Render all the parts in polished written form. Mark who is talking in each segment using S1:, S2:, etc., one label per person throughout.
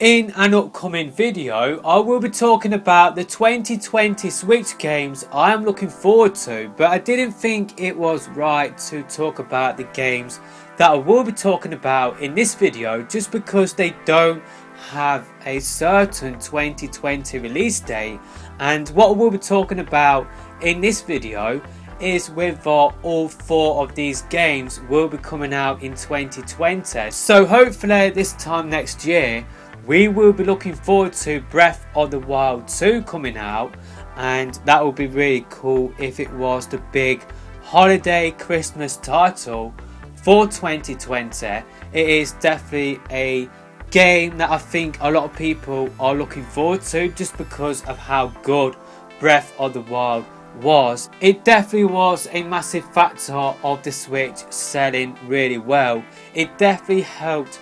S1: In an upcoming video, I will be talking about the 2020 Switch games I am looking forward to, but I didn't think it was right to talk about the games that I will be talking about in this video just because they don't have a certain 2020 release date. And what I will be talking about in this video is whether all four of these games will be coming out in 2020. So hopefully this time next year we will be looking forward to Breath of the Wild 2 coming out, and that would be really cool if it was the big holiday Christmas title for 2020. It is definitely a game that I think a lot of people are looking forward to just because of how good Breath of the Wild was. It definitely was a massive factor of the Switch selling really well. It definitely helped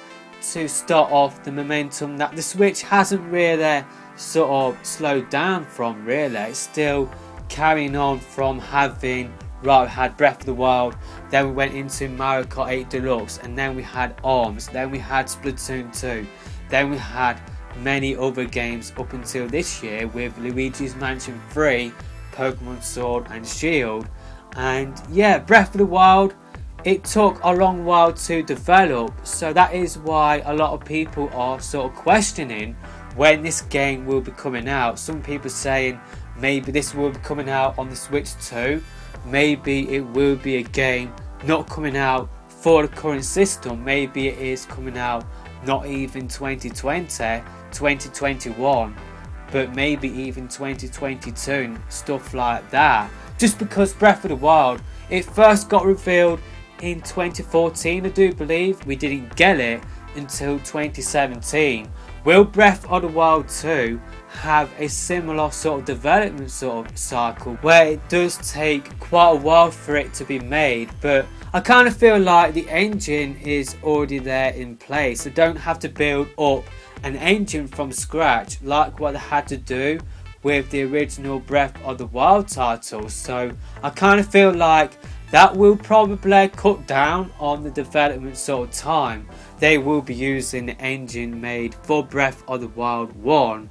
S1: to start off the momentum that the Switch hasn't really sort of slowed down from. Really, it's still carrying on from having, right, we had Breath of the Wild, then we went into Mario Kart 8 Deluxe, and then we had ARMS, then we had Splatoon 2, then we had many other games up until this year with Luigi's Mansion 3, Pokemon Sword and Shield. And yeah, Breath of the Wild, it took a long while to develop, so that is why a lot of people are sort of questioning when this game will be coming out. Some people saying maybe this will be coming out on the Switch 2, maybe it will be a game not coming out for the current system, maybe it is coming out not even 2020, 2021, but maybe even 2022, stuff like that. Just because Breath of the Wild, it first got revealed in 2014, I do believe. We didn't get it until 2017. Will Breath of the Wild 2 have a similar sort of development sort of cycle where it does take quite a while for it to be made, but I kind of feel like the engine is already there in place. They don't have to build up an engine from scratch like what they had to do with the original Breath of the Wild title. So I kind of feel like that will probably cut down on the development sort of time. They will be using the engine made for Breath of the Wild 1.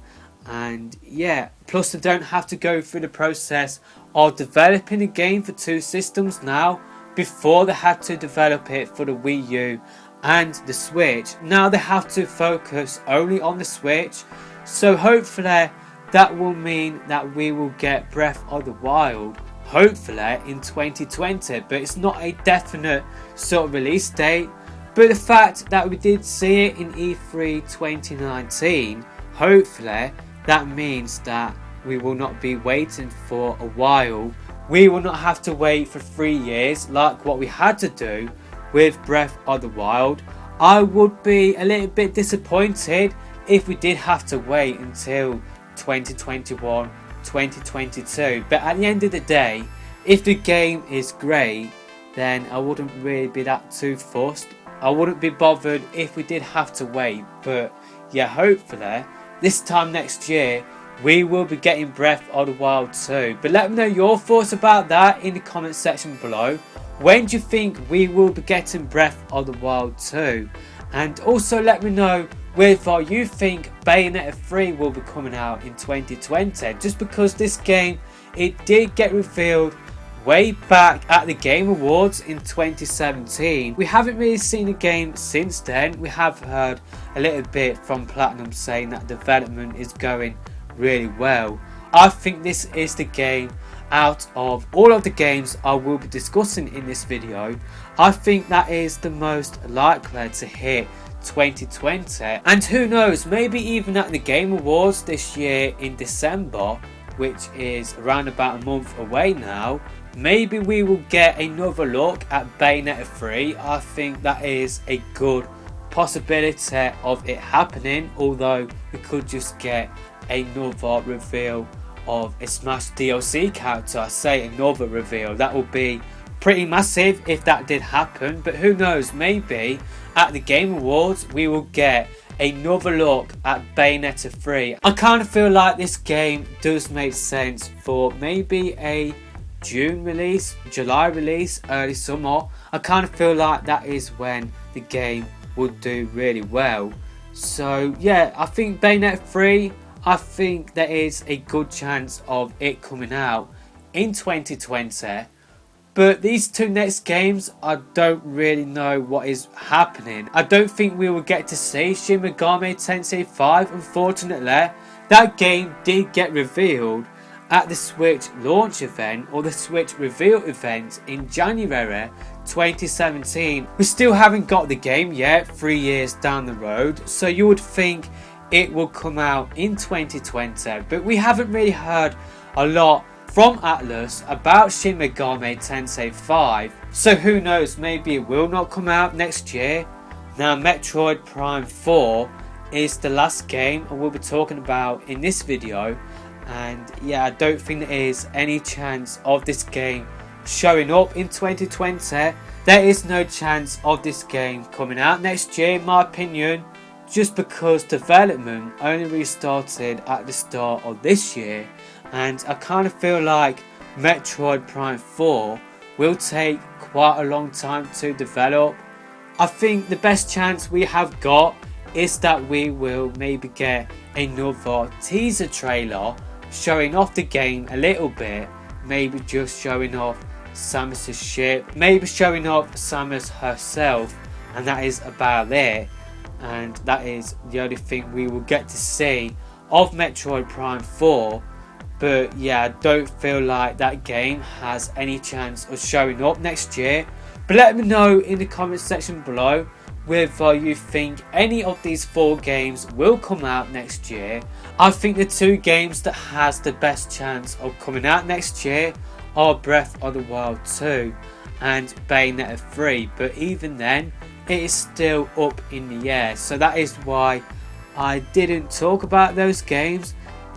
S1: And yeah, plus they don't have to go through the process of developing a game for two systems now. Before they had to develop it for the Wii U and the Switch. Now they have to focus only on the Switch. So hopefully that will mean that we will get Breath of the Wild hopefully in 2020, but it's not a definite sort of release date. But the fact that we did see it in E3 2019, hopefully that means that we will not be waiting for a while. We will not have to wait for 3 years like what we had to do with Breath of the Wild. I would be a little bit disappointed if we did have to wait until 2021, 2022, but at the end of the day, if the game is great, then I wouldn't really be that too fussed. I wouldn't be bothered if we did have to wait. But yeah, hopefully this time next year we will be getting Breath of the Wild 2. But let me know your thoughts about that in the comment section below. When do you think we will be getting Breath of the Wild 2? And also let me know whether you think Bayonetta 3 will be coming out in 2020, just because this game, it did get revealed way back at the Game Awards in 2017. We haven't really seen the game since then. We have heard a little bit from Platinum saying that development is going really well. I think this is the game out of all of the games I will be discussing in this video. I think that is the most likely to hit 2020, and who knows, maybe even at the Game Awards this year in December, which is around about a month away now, maybe we will get another look at Bayonetta 3. I think that is a good possibility of it happening, although we could just get another reveal of a Smash DLC character. I say another reveal, that would be pretty massive if that did happen, but who knows, maybe at the Game Awards we will get another look at Bayonetta 3. I kind of feel like this game does make sense for maybe a June release, July release, early summer. I kind of feel like that is when the game would do really well. So yeah, I think Bayonetta 3, I think there is a good chance of it coming out in 2020. But these two next games, I don't really know what is happening. I don't think we will get to see Shin Megami Tensei 5, unfortunately. That game did get revealed at the Switch launch event, or the Switch reveal event, in January 2017. We still haven't got the game yet, 3 years down the road, so you would think it will come out in 2020, but we haven't really heard a lot from Atlus about Shin Megami Tensei 5, so who knows, maybe it will not come out next year. Now Metroid Prime 4 is the last game I will be talking about in this video, and yeah, I don't think there is any chance of this game showing up in 2020. There is no chance of this game coming out next year in my opinion, just because development only restarted at the start of this year, and I kind of feel like Metroid Prime 4 will take quite a long time to develop. I think the best chance we have got is that we will maybe get another teaser trailer showing off the game a little bit, maybe just showing off Samus's ship, maybe showing off Samus herself, and that is about it. And that is the only thing we will get to see of Metroid Prime 4. But yeah, I don't feel like that game has any chance of showing up next year. But let me know in the comment section below whether you think any of these 4 games will come out next year. I think the 2 games that has the best chance of coming out next year are Breath of the Wild 2 and Bayonetta 3, but even then it is still up in the air, so that is why I didn't talk about those games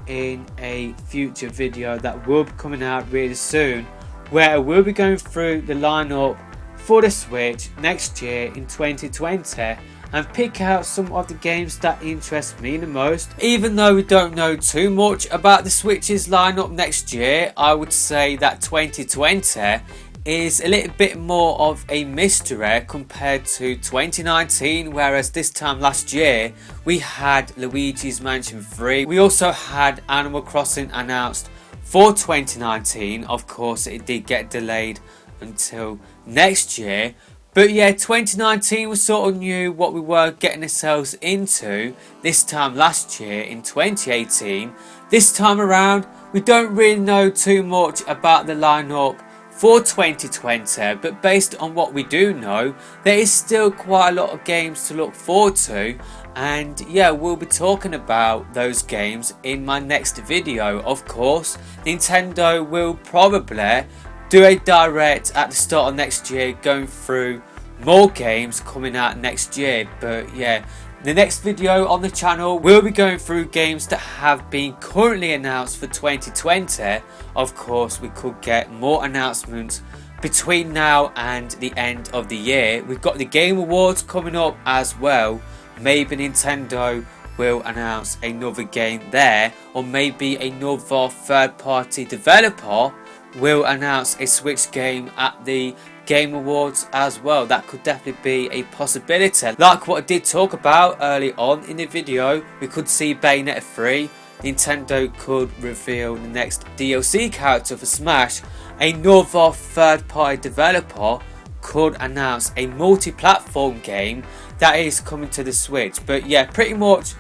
S1: in a future video that will be coming out really soon, where I will be going through the lineup for the Switch next year in 2020 and pick out some of the games that interest me the most. Even though we don't know too much about the Switch's lineup next year, I would say that 2020 is a little bit more of a mystery compared to 2019, whereas this time last year we had Luigi's Mansion 3. We also had Animal Crossing announced for 2019. Of course it did get delayed until next year, but yeah, 2019 we sort of knew what we were getting ourselves into. This time last year in 2018, this time around we don't really know too much about the lineup for 2020, but based on what we do know, there is still quite a lot of games to look forward to, and yeah, we'll be talking about those games in my next video. Of course, Nintendo will probably do a direct at the start of next year going through more games coming out next year, but yeah, the next video on the channel will be going through games that have been currently announced for 2020. Of course, we could get more announcements between now and the end of the year. We've got the Game Awards coming up as well. Maybe Nintendo will announce another game there, or maybe another third-party developer will announce a Switch game at the Game Awards as well. That could definitely be a possibility. Like what I did talk about early on in the video, we could see Bayonetta 3. Nintendo could reveal the next DLC character for Smash. Another third-party developer could announce a multi-platform game that is coming to the Switch. But yeah, pretty much,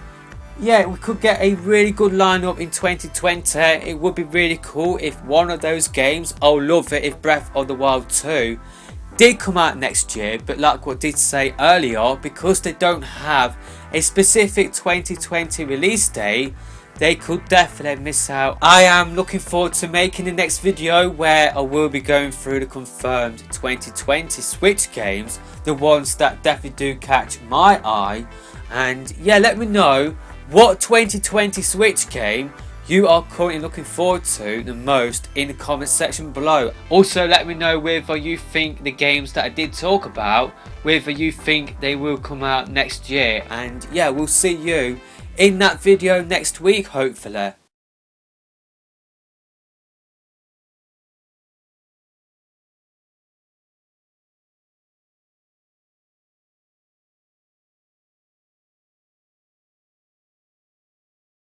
S1: yeah, we could get a really good lineup in 2020. It would be really cool if one of those games, I'll love it if Breath of the Wild 2 did come out next year, but like what I did say earlier, because they don't have a specific 2020 release date, they could definitely miss out. I am looking forward to making the next video where I will be going through the confirmed 2020 Switch games, the ones that definitely do catch my eye. And yeah, let me know what 2020 Switch game you are currently looking forward to the most in the comment section below. Also, let me know whether you think the games that I did talk about, whether you think they will come out next year. And yeah, we'll see you in that video next week, hopefully.